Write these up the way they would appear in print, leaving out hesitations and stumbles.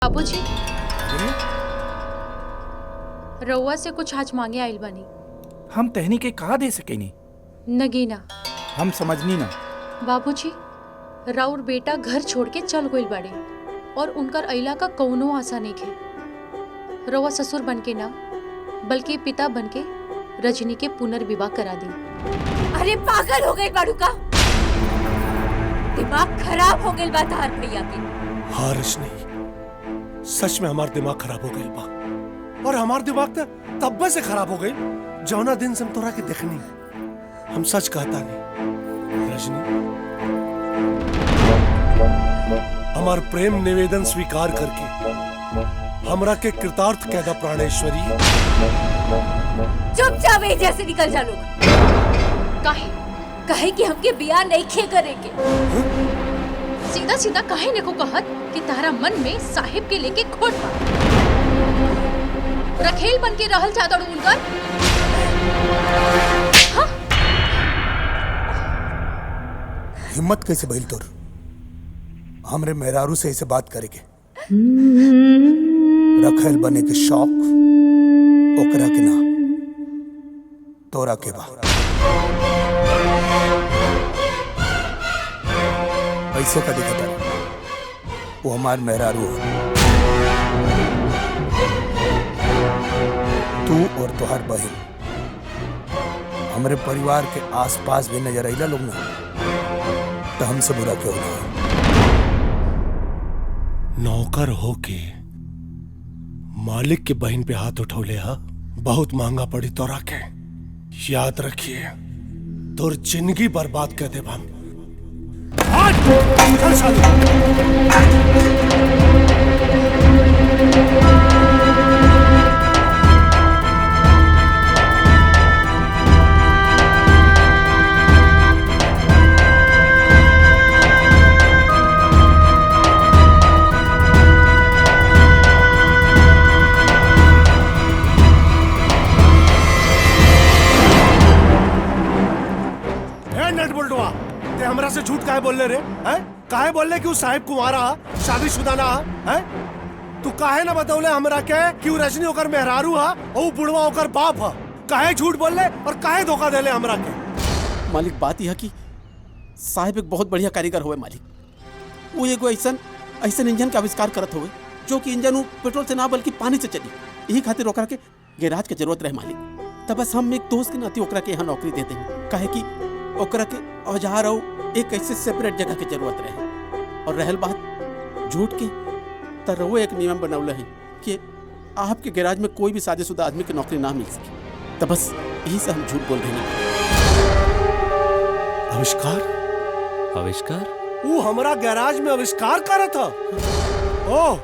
बाबूजी, रउआ से कुछ आज मांगे आइल बानी। हम तहनी के कहा दे सकेनी? नगीना। हम समझनी ना। बाबूजी, राउर बेटा घर छोड़ के चल गइल बाड़े और उनकर अइला का कौनो आशा नइखे। रउआ ससुर बनके ना बल्कि पिता बनके रजनी के पुनर्विवाह करा दी। अरे पागल हो गई बाड़ू का? दिमाग खराब हो गइल बा तार भैया के। हाँ रजनी, सच में हमार दिमाग खराब हो गइल बा। और हमार दिमाग तो तब्बे से खराब हो गई जौना दिन से हम तोरा के देखनी। हम सच कहता नहीं रजनी, हमार प्रेम निवेदन स्वीकार करके हमरा के कृतार्थ कहदा प्राणेश्वरी। चुपचाप एजा से निकल जा लोग। कहे कि हमके बियाह नहीं खे करेंगे। सीधा सीधा काहे ने को कहत कि तारा मन में साहिब के लेके खोट बा। रखेल बन के रहल चाहता उनकर। हाँ? हिम्मत कैसे भइल तोर हमरे मेहरारू से ऐसे बात करे के? रखेल बने के शौक ओकरा के ना तोरा के बा। पैसे का दिक्कत है, वो हमार मेहरारू है। तू और तोहर बहन हमरे परिवार के आसपास भी नजर आइला लोग ना, तो हमसे बुरा क्यों ना? नौकर होके मालिक के बहन पे हाथ उठौले हा, बहुत महंगा पड़ी तोरा के। याद रखिए, तोर जिंदगी बर्बाद कर देब हम। हमरा से झूठ काहे बोल रे? काहे बोल कि साहिब कुमारा शादीशुदा ना है? तू काहे ना बतौले हमरा के कि रजनी ओकर मेहरारू हा और बुढ़वा ओकर बाप हा? काहे झूठ बोल और काहे धोखा देले हमरा के? मालिक, बात यह कि साहिब एक बहुत बढ़िया कारीगर हुए मालिक। वो एगो ऐसा इंजन का आविष्कार करत हुए जो कि इंजन पेट्रोल से ना बल्कि पानी से चली। यही खातिर ओकरा के गैराज के जरूरत रहे मालिक। तब बस हम एक दोस्त के नाते ओकरा के यहाँ नौकरी देते हैं, काहे कि ओकरा के औजार और एक ऐसे सेपरेट जगह की जरूरत रहे। और रहल बात झूठ की, तो वो एक नियम बनौले है कि आपके गैराज में कोई भी शादीशुदा आदमी की नौकरी ना मिल सके। तो बस यही से हम झूठ बोल रहे हैं। आविष्कार वो हमारा गैराज में आविष्कार करत था। ओह,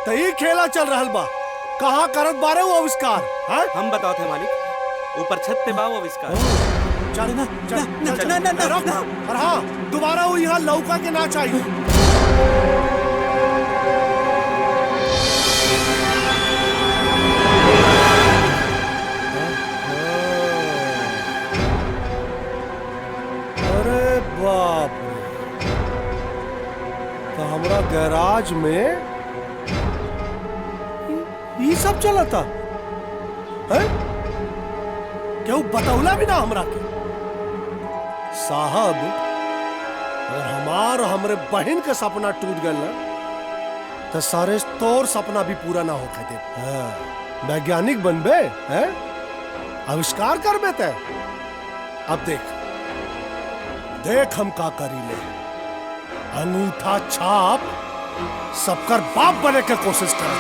तो ये खेला चल रहल बा। कहाँ करत बारे वो आविष्कार? हम बताओ थे मालिक, ऊपर छत पे बा वो आविष्कार। चल ना और हाँ, दोबारा वो यहाँ लौका के ना चाहिए। अरे बाप रे, तो हमारा गैराज में ये सब चला था है? क्या वो बतौला भी ना हमरा के? साहब, अगर हमरे बहन के सपना टूट गया ना, तो सारे तोर सपना भी पूरा ना हो दे। वैज्ञानिक बनबे है, आविष्कार कर बेते। अब देख हम का करी ले। अंगूठा छाप सबकर बाप बने के कोशिश कर।